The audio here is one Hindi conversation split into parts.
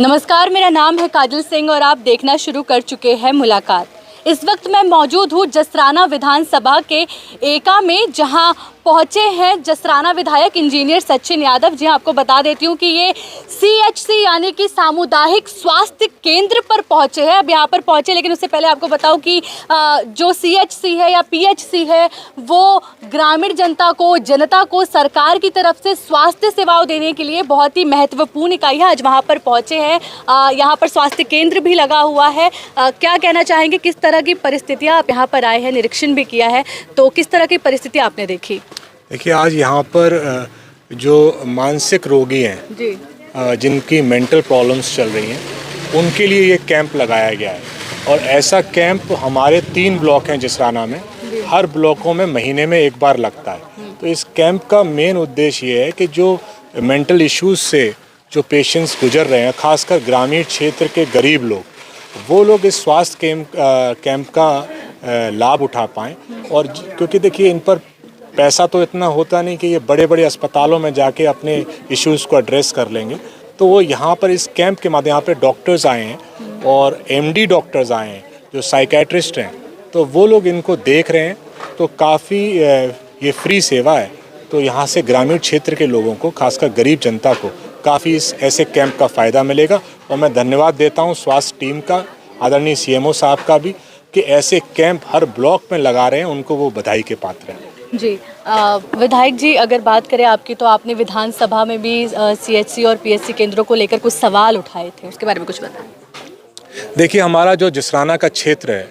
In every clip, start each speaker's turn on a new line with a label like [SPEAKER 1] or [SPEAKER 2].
[SPEAKER 1] नमस्कार, मेरा नाम है काजल सिंह और आप देखना शुरू कर चुके हैं मुलाकात। इस वक्त मैं मौजूद हूँ जसराना विधानसभा के एका में, जहां पहुंचे हैं जसराना विधायक इंजीनियर सचिन यादव। जी आपको बता देती हूँ कि ये CHC यानी कि सामुदायिक स्वास्थ्य केंद्र पर पहुंचे हैं। अब यहाँ पर पहुंचे, लेकिन उससे पहले आपको बताऊं कि जो CHC है या PHC है वो ग्रामीण जनता को सरकार की तरफ से स्वास्थ्य सेवाओं देने के लिए बहुत ही महत्वपूर्ण इकाई है। आज वहाँ पर पहुंचे हैं। यहाँ पर स्वास्थ्य केंद्र भी लगा हुआ है। क्या कहना चाहेंगे, किस तरह की परिस्थितियाँ आप यहाँ पर आए हैं, निरीक्षण भी किया है, तो किस तरह की परिस्थिति आपने देखी?
[SPEAKER 2] देखिए, आज यहाँ पर जो मानसिक रोगी हैं
[SPEAKER 1] जी,
[SPEAKER 2] जिनकी मेंटल प्रॉब्लम्स चल रही हैं, उनके लिए ये कैंप लगाया गया है। और ऐसा कैंप हमारे 3 ब्लॉक हैं जसराना में, हर ब्लॉकों में महीने में एक बार लगता है। तो इस कैंप का मेन उद्देश्य ये है कि जो मेंटल इश्यूज से जो पेशेंट्स गुजर रहे हैं, खासकर ग्रामीण क्षेत्र के गरीब लोग, वो लोग इस स्वास्थ्य कैंप का लाभ उठा पाएँ। और क्योंकि देखिए, इन पर पैसा तो इतना होता नहीं कि ये बड़े बड़े अस्पतालों में जाके अपने इश्यूज़ को एड्रेस कर लेंगे। तो वो यहाँ पर इस कैंप के माध्यम, यहाँ पे डॉक्टर्स आए हैं और MD डॉक्टर्स आए हैं जो साइकेट्रिस्ट हैं, तो वो लोग इनको देख रहे हैं। तो काफ़ी ये फ्री सेवा है। तो यहाँ से ग्रामीण क्षेत्र के लोगों को, खासकर गरीब जनता को, काफ़ी इस ऐसे कैंप का फ़ायदा मिलेगा। और मैं धन्यवाद देता हूँ स्वास्थ्य टीम का, आदरणीय CMO साहब का भी, कि ऐसे कैंप हर ब्लॉक में लगा रहे हैं। उनको वो बधाई के पात्र हैं।
[SPEAKER 1] जी। विधायक जी, अगर बात करें आपकी, तो आपने विधानसभा में भी CHC और PHC केंद्रों को लेकर कुछ सवाल उठाए थे, उसके बारे में कुछ बताएं।
[SPEAKER 2] देखिए, हमारा जो जसराना का क्षेत्र है,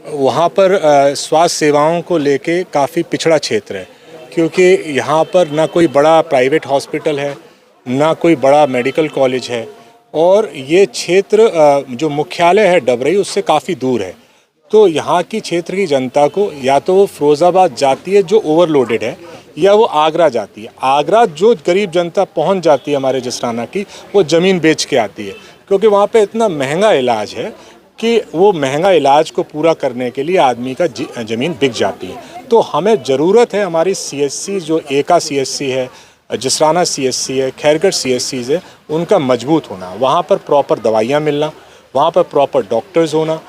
[SPEAKER 2] वहाँ पर स्वास्थ्य सेवाओं को लेके काफ़ी पिछड़ा क्षेत्र है। क्योंकि यहाँ पर ना कोई बड़ा प्राइवेट हॉस्पिटल है, ना कोई बड़ा मेडिकल कॉलेज है, और ये क्षेत्र जो मुख्यालय है डबरई, उससे काफ़ी दूर है। तो यहाँ की क्षेत्र की जनता को या तो वो फिरोज़ाबाद जाती है जो ओवरलोडेड है, या वो आगरा जाती है। आगरा जो गरीब जनता पहुँच जाती है हमारे जसराना की, वो ज़मीन बेच के आती है, क्योंकि वहाँ पे इतना महंगा इलाज है कि वो महंगा इलाज को पूरा करने के लिए आदमी का ज़मीन बिक जाती है। तो हमें ज़रूरत है, हमारी CHC जो एका CHC है, जसराना CHC है, खैरगढ़ CHC है, उनका मजबूत होना, वहाँ पर प्रॉपर दवाइयाँ मिलना, वहाँ पर प्रॉपर डॉक्टर्स होना,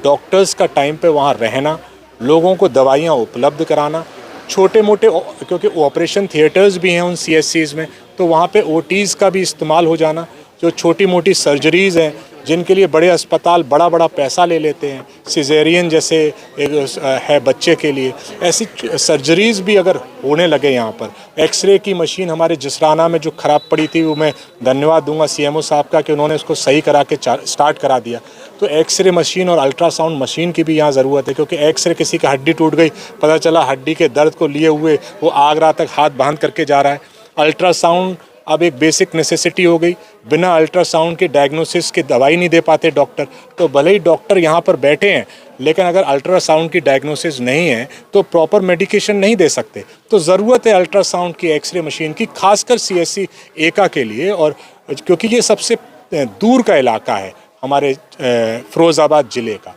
[SPEAKER 2] डॉक्टर्स का टाइम पे वहाँ रहना, लोगों को दवाइयाँ उपलब्ध कराना, छोटे मोटे, क्योंकि ऑपरेशन थिएटर्स भी हैं उन CHCs में, तो वहाँ पे OTs का भी इस्तेमाल हो जाना। जो छोटी मोटी सर्जरीज़ हैं, जिनके लिए बड़े अस्पताल बड़ा बड़ा पैसा ले लेते हैं, सिजेरियन जैसे है बच्चे के लिए, ऐसी सर्जरीज़ भी अगर होने लगे यहाँ पर। एक्सरे की मशीन हमारे जसराना में जो ख़राब पड़ी थी, वो मैं धन्यवाद दूंगा CMO साहब का कि उन्होंने उसको सही करा के स्टार्ट करा दिया। तो एक्सरे मशीन और अल्ट्रासाउंड मशीन की भी यहाँ ज़रूरत है, क्योंकि एक्सरे किसी का हड्डी टूट गई, पता चला हड्डी के दर्द को लिए हुए वो आगरा तक हाथ बांध करके जा रहा है। अल्ट्रासाउंड अब एक बेसिक नेसेसिटी हो गई। बिना अल्ट्रासाउंड के डायग्नोसिस की दवाई नहीं दे पाते डॉक्टर। तो भले ही डॉक्टर यहाँ पर बैठे हैं, लेकिन अगर अल्ट्रासाउंड की डायग्नोसिस नहीं है तो प्रॉपर मेडिकेशन नहीं दे सकते। तो ज़रूरत है अल्ट्रासाउंड की, एक्सरे मशीन की, खासकर CHC एका के लिए। और क्योंकि ये सबसे दूर का इलाका है हमारे फिरोज़ाबाद ज़िले का,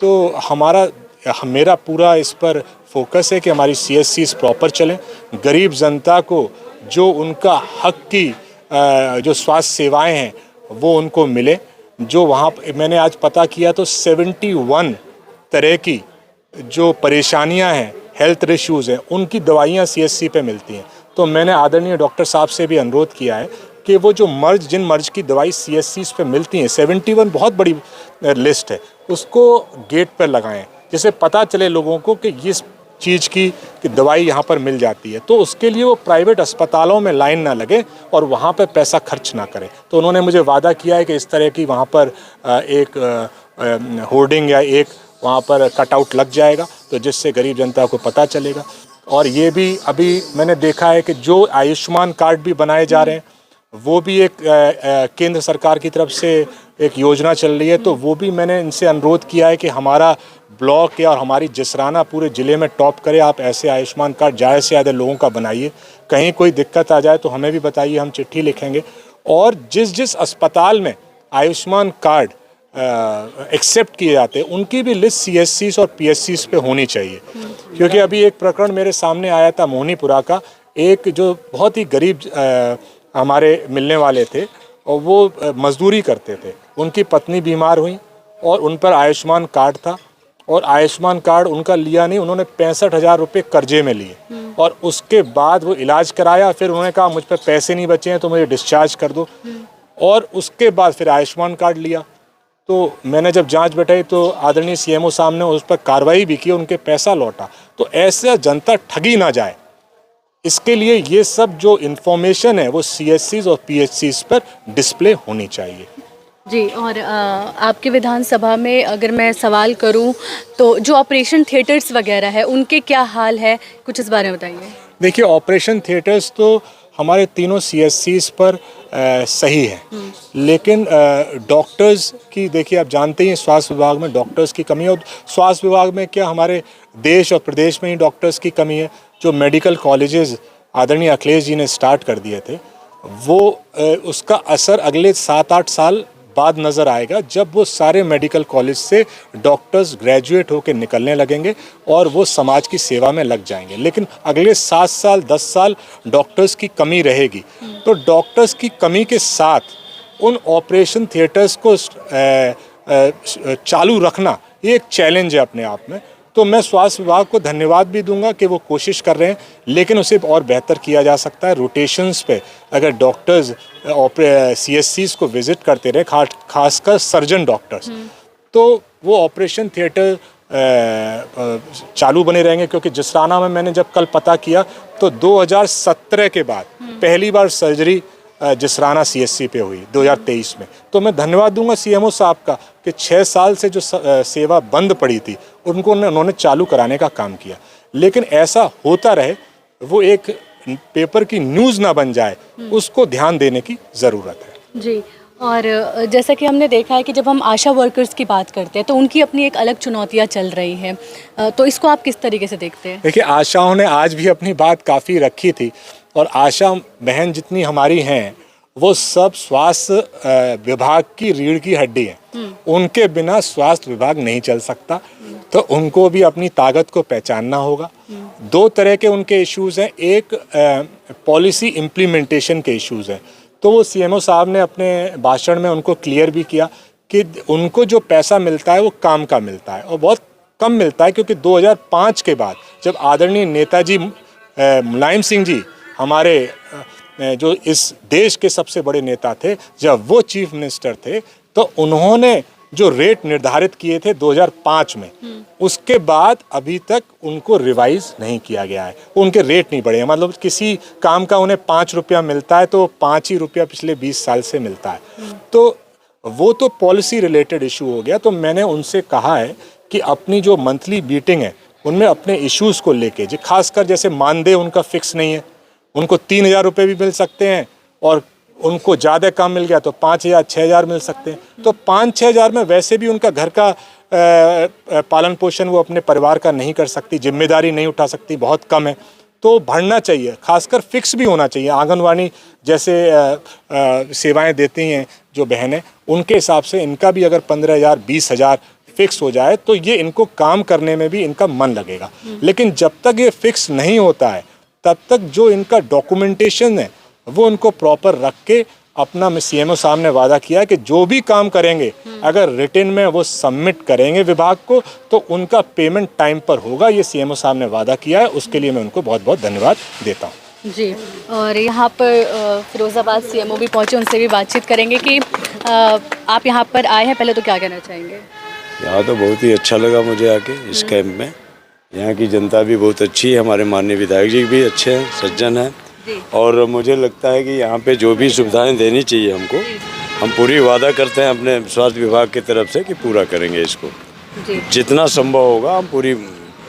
[SPEAKER 2] तो मेरा पूरा इस पर फोकस है कि हमारी CHCs प्रॉपर चलें, गरीब जनता को जो उनका हक की जो स्वास्थ्य सेवाएं हैं वो उनको मिले। जो वहाँ मैंने आज पता किया तो 71 तरह की जो परेशानियां हैं, हेल्थ इश्यूज़ हैं, उनकी दवाइयाँ CHC पे मिलती हैं। तो मैंने आदरणीय डॉक्टर साहब से भी अनुरोध किया है कि वो जो जिन मर्ज की दवाई CHCs पे मिलती हैं, 71 बहुत बड़ी लिस्ट है, उसको गेट पर लगाएं, जिससे पता चले लोगों को कि इस चीज़ की दवाई यहाँ पर मिल जाती है। तो उसके लिए वो प्राइवेट अस्पतालों में लाइन ना लगे और वहाँ पर पैसा खर्च ना करें। तो उन्होंने मुझे वादा किया है कि इस तरह की वहाँ पर एक होर्डिंग या एक वहाँ पर कटआउट लग जाएगा, तो जिससे गरीब जनता को पता चलेगा। और ये भी अभी मैंने देखा है कि जो आयुष्मान कार्ड भी बनाए जा रहे हैं, वो भी एक केंद्र सरकार की तरफ से एक योजना चल रही है। तो वो भी मैंने इनसे अनुरोध किया है कि हमारा ब्लॉक या और हमारी जसराना पूरे ज़िले में टॉप करे। आप ऐसे आयुष्मान कार्ड ज़्यादा से ज़्यादा लोगों का बनाइए। कहीं कोई दिक्कत आ जाए तो हमें भी बताइए, हम चिट्ठी लिखेंगे। और जिस अस्पताल में आयुष्मान कार्ड एक्सेप्ट किए जाते हैं, उनकी भी लिस्ट CHCs और PHCs पे होनी चाहिए। क्योंकि अभी एक प्रकरण मेरे सामने आया था मोहनीपुरा का, एक जो बहुत ही गरीब हमारे मिलने वाले थे, और वो मजदूरी करते थे। उनकी पत्नी बीमार हुई और उन पर आयुष्मान कार्ड था और आयुष्मान कार्ड उनका लिया नहीं, उन्होंने 65,000 रुपये कर्जे में लिए और उसके बाद वो इलाज कराया। फिर उन्होंने कहा मुझ पर पैसे नहीं बचे हैं तो मुझे डिस्चार्ज कर दो, और उसके बाद फिर आयुष्मान कार्ड लिया। तो मैंने जब जांच बैठाई तो आदरणीय सीएमओ साहब ने उस पर कार्रवाई भी की, उनके पैसा लौटा। तो ऐसे जनता ठगी ना जाए, इसके लिए ये सब जो इन्फॉर्मेशन है वो सीएचसीज और पीएचसीज पर डिस्प्ले होनी चाहिए।
[SPEAKER 1] जी, और आपके विधानसभा में अगर मैं सवाल करूं तो जो ऑपरेशन थिएटर्स वगैरह है उनके क्या हाल है, कुछ इस बारे में बताइए।
[SPEAKER 2] देखिए, ऑपरेशन थिएटर्स तो हमारे तीनों सीएचसीज पर सही है, लेकिन डॉक्टर्स की, देखिए आप जानते ही हैं स्वास्थ्य विभाग में डॉक्टर्स की कमी है। और स्वास्थ्य विभाग में क्या, हमारे देश और प्रदेश में ही डॉक्टर्स की कमी है। जो मेडिकल कॉलेजेस आदरणीय अखिलेश जी ने स्टार्ट कर दिए थे, वो उसका असर अगले 7-8 साल बाद नज़र आएगा, जब वो सारे मेडिकल कॉलेज से डॉक्टर्स ग्रेजुएट होकर निकलने लगेंगे और वो समाज की सेवा में लग जाएंगे। लेकिन अगले 7 साल 10 साल डॉक्टर्स की कमी रहेगी। तो डॉक्टर्स की कमी के साथ उन ऑपरेशन थिएटर्स को चालू रखना ये एक चैलेंज है अपने आप में। तो मैं स्वास्थ्य विभाग को धन्यवाद भी दूंगा कि वो कोशिश कर रहे हैं, लेकिन उसे और बेहतर किया जा सकता है। रोटेशंस पे अगर डॉक्टर्स सीएचसीज को विजिट करते रहे, खासकर सर्जन डॉक्टर्स, तो वो ऑपरेशन थिएटर चालू बने रहेंगे। क्योंकि जसराना में मैंने जब कल पता किया तो 2017 के बाद पहली बार सर्जरी जसराना सीएचसी पे हुई 2023 में। तो मैं धन्यवाद दूंगा सीएमओ साहब का कि 6 साल से जो सेवा बंद पड़ी थी उन्होंने चालू कराने का काम किया। लेकिन ऐसा होता रहे, वो एक पेपर की न्यूज़ ना बन जाए, उसको ध्यान देने की ज़रूरत है।
[SPEAKER 1] जी, और जैसा कि हमने देखा है कि जब हम आशा वर्कर्स की बात करते हैं तो उनकी अपनी एक अलग चुनौतियां चल रही हैं, तो इसको आप किस तरीके से देखते हैं?
[SPEAKER 2] देखिए, आशाओं ने आज भी अपनी बात काफ़ी रखी थी, और आशा बहन जितनी हमारी हैं वो सब स्वास्थ्य विभाग की रीढ़ की हड्डी हैं। उनके बिना स्वास्थ्य विभाग नहीं चल सकता। तो उनको भी अपनी ताकत को पहचानना होगा। 2 तरह के उनके इश्यूज़ हैं। एक पॉलिसी इम्प्लीमेंटेशन के इश्यूज़ हैं। तो वो सीएमओ साहब ने अपने भाषण में उनको क्लियर भी किया कि उनको जो पैसा मिलता है वो काम का मिलता है और बहुत कम मिलता है। क्योंकि 2005 के बाद जब आदरणीय नेताजी मुलायम सिंह जी, हमारे जो इस देश के सबसे बड़े नेता थे, जब वो चीफ मिनिस्टर थे, तो उन्होंने जो रेट निर्धारित किए थे 2005 में, उसके बाद अभी तक उनको रिवाइज नहीं किया गया है। उनके रेट नहीं बढ़े हैं। मतलब किसी काम का उन्हें 5 रुपया मिलता है तो 5 ही रुपया पिछले 20 साल से मिलता है। तो वो तो पॉलिसी रिलेटेड इशू हो गया। तो मैंने उनसे कहा है कि अपनी जो मंथली मीटिंग है उनमें अपने इश्यूज़ को लेके, जो खासकर जैसे मानदेय उनका फिक्स नहीं है, उनको 3,000 रुपये भी मिल सकते हैं और उनको ज़्यादा काम मिल गया तो 5,000 6,000 मिल सकते हैं। तो 5-6 हज़ार में वैसे भी उनका घर का पालन पोषण वो अपने परिवार का नहीं कर सकती, जिम्मेदारी नहीं उठा सकती, बहुत कम है। तो बढ़ना चाहिए, खासकर फिक्स भी होना चाहिए। आंगनवाड़ी जैसे सेवाएं देती हैं जो बहनें, उनके हिसाब से इनका भी अगर 15,000 20,000 फिक्स हो जाए तो ये इनको काम करने में भी इनका मन लगेगा। लेकिन जब तक ये फिक्स नहीं होता है तब तक जो इनका डॉक्यूमेंटेशन है वो उनको प्रॉपर रख के अपना, सीएमओ साहब ने वादा किया है कि जो भी काम करेंगे अगर रिटन में वो सबमिट करेंगे विभाग को तो उनका पेमेंट टाइम पर होगा। ये सीएमओ साहब ने वादा किया है, उसके लिए मैं उनको बहुत बहुत धन्यवाद देता हूँ।
[SPEAKER 1] जी, और यहाँ पर फिरोज़ाबाद सीएमओ भी पहुँचे, उनसे भी बातचीत करेंगे कि आप यहाँ पर आए हैं, पहले तो क्या कहना चाहेंगे?
[SPEAKER 3] यहाँ तो बहुत ही अच्छा लगा मुझे आके इस कैंप में। यहाँ की जनता भी बहुत अच्छी है, हमारे माननीय विधायक जी भी अच्छे हैं, सज्जन हैं, और मुझे लगता है कि यहाँ पे जो भी सुविधाएं देनी चाहिए हमको, हम पूरी वादा करते हैं अपने स्वास्थ्य विभाग की तरफ से कि पूरा करेंगे इसको। जितना संभव होगा हम पूरी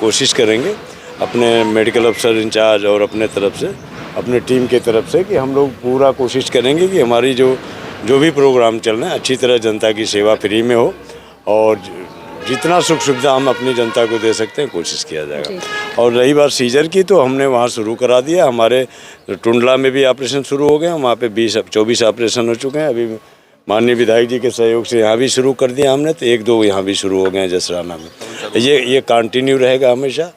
[SPEAKER 3] कोशिश करेंगे अपने मेडिकल अफसर इंचार्ज और अपने तरफ से, अपने टीम के तरफ से, कि हम लोग पूरा कोशिश करेंगे कि हमारी जो भी प्रोग्राम चल रहे हैं अच्छी तरह जनता की सेवा फ्री में हो, और जितना सुख सुविधा हम अपनी जनता को दे सकते हैं कोशिश किया जाएगा। और रही बात सीजर की, तो हमने वहाँ शुरू करा दिया। हमारे टुंडला में भी ऑपरेशन शुरू हो गए, वहाँ पे 24 ऑपरेशन हो चुके हैं। अभी माननीय विधायक जी के सहयोग से यहाँ भी शुरू कर दिया हमने, तो 1-2 यहाँ भी शुरू हो गए हैं जसराना में। ये कंटिन्यू रहेगा हमेशा,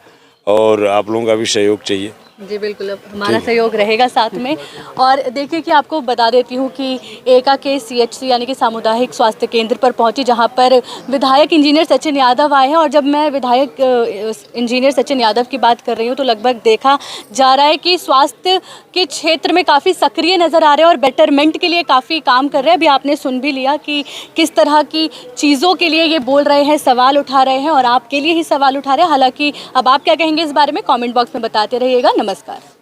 [SPEAKER 3] और आप लोगों का भी सहयोग चाहिए।
[SPEAKER 1] जी बिल्कुल, अब हमारा सहयोग रहेगा साथ में। और देखिए कि आपको बता देती हूँ कि एका के CHC यानी कि सामुदायिक स्वास्थ्य केंद्र पर पहुंची, जहां पर विधायक इंजीनियर सचिन यादव आए हैं। और जब मैं विधायक इंजीनियर सचिन यादव की बात कर रही हूँ तो लगभग देखा जा रहा है कि स्वास्थ्य के क्षेत्र में काफ़ी सक्रिय नज़र आ रहे हैं और बेटरमेंट के लिए काफ़ी काम कर रहे हैं। अभी आपने सुन भी लिया कि किस तरह की चीज़ों के लिए ये बोल रहे हैं, सवाल उठा रहे हैं और आपके लिए ही सवाल उठा रहे हैं। हालांकि अब आप क्या कहेंगे इस बारे में कमेंट बॉक्स में बताते रहिएगा। नमस्कार।